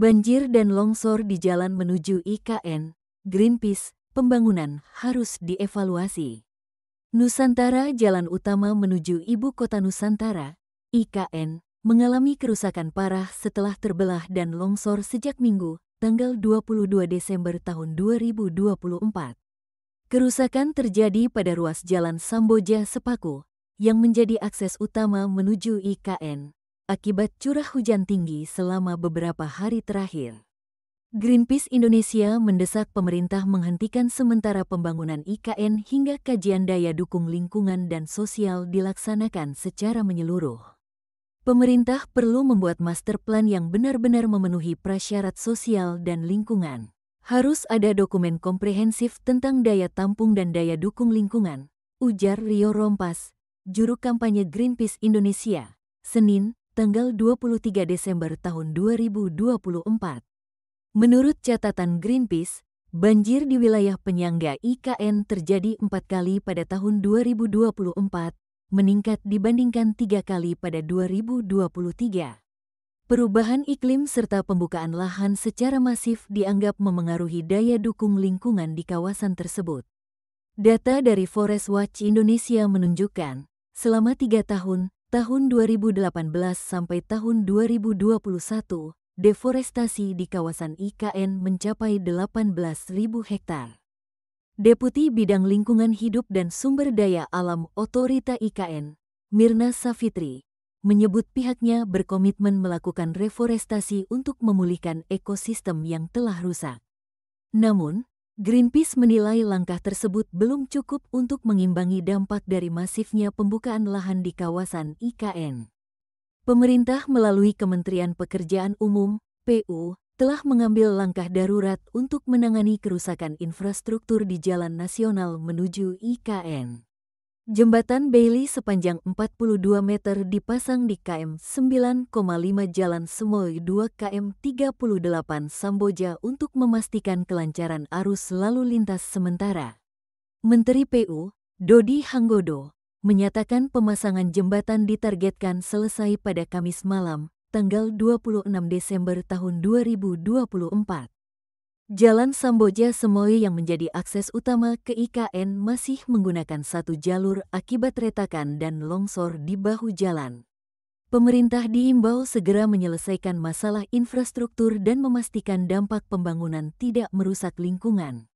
Banjir dan longsor di jalan menuju IKN, Greenpeace, pembangunan harus dievaluasi. Nusantara Jalan Utama menuju Ibu Kota Nusantara, IKN, mengalami kerusakan parah setelah terbelah dan longsor sejak Minggu, tanggal 22 Desember tahun 2024. Kerusakan terjadi pada ruas Jalan Samboja Sepaku, yang menjadi akses utama menuju IKN, akibat curah hujan tinggi selama beberapa hari terakhir. Greenpeace Indonesia mendesak pemerintah menghentikan sementara pembangunan IKN hingga kajian daya dukung lingkungan dan sosial dilaksanakan secara menyeluruh. Pemerintah perlu membuat master plan yang benar-benar memenuhi prasyarat sosial dan lingkungan. Harus ada dokumen komprehensif tentang daya tampung dan daya dukung lingkungan, ujar Rio Rompas, juru kampanye Greenpeace Indonesia, Senin, tanggal 23 Desember tahun 2024. Menurut catatan Greenpeace, banjir di wilayah penyangga IKN terjadi 4 kali pada tahun 2024, meningkat dibandingkan 3 kali pada 2023. Perubahan iklim serta pembukaan lahan secara masif dianggap memengaruhi daya dukung lingkungan di kawasan tersebut. Data dari Forest Watch Indonesia menunjukkan, selama 3 tahun, tahun 2018 sampai tahun 2021, deforestasi di kawasan IKN mencapai 18.000 hektar. Deputi Bidang Lingkungan Hidup dan Sumber Daya Alam Otorita IKN, Mirna Safitri, menyebut pihaknya berkomitmen melakukan reforestasi untuk memulihkan ekosistem yang telah rusak. Namun, Greenpeace menilai langkah tersebut belum cukup untuk mengimbangi dampak dari masifnya pembukaan lahan di kawasan IKN. Pemerintah melalui Kementerian Pekerjaan Umum, PU, telah mengambil langkah darurat untuk menangani kerusakan infrastruktur di jalan nasional menuju IKN. Jembatan Bailey sepanjang 42 meter dipasang di KM 9,5 Jalan Semoy 2 KM 38 Samboja untuk memastikan kelancaran arus lalu lintas sementara. Menteri PU, Dodi Hanggodo, menyatakan pemasangan jembatan ditargetkan selesai pada Kamis malam, tanggal 26 Desember tahun 2024. Jalan Samboja Semoy yang menjadi akses utama ke IKN masih menggunakan satu jalur akibat retakan dan longsor di bahu jalan. Pemerintah diimbau segera menyelesaikan masalah infrastruktur dan memastikan dampak pembangunan tidak merusak lingkungan.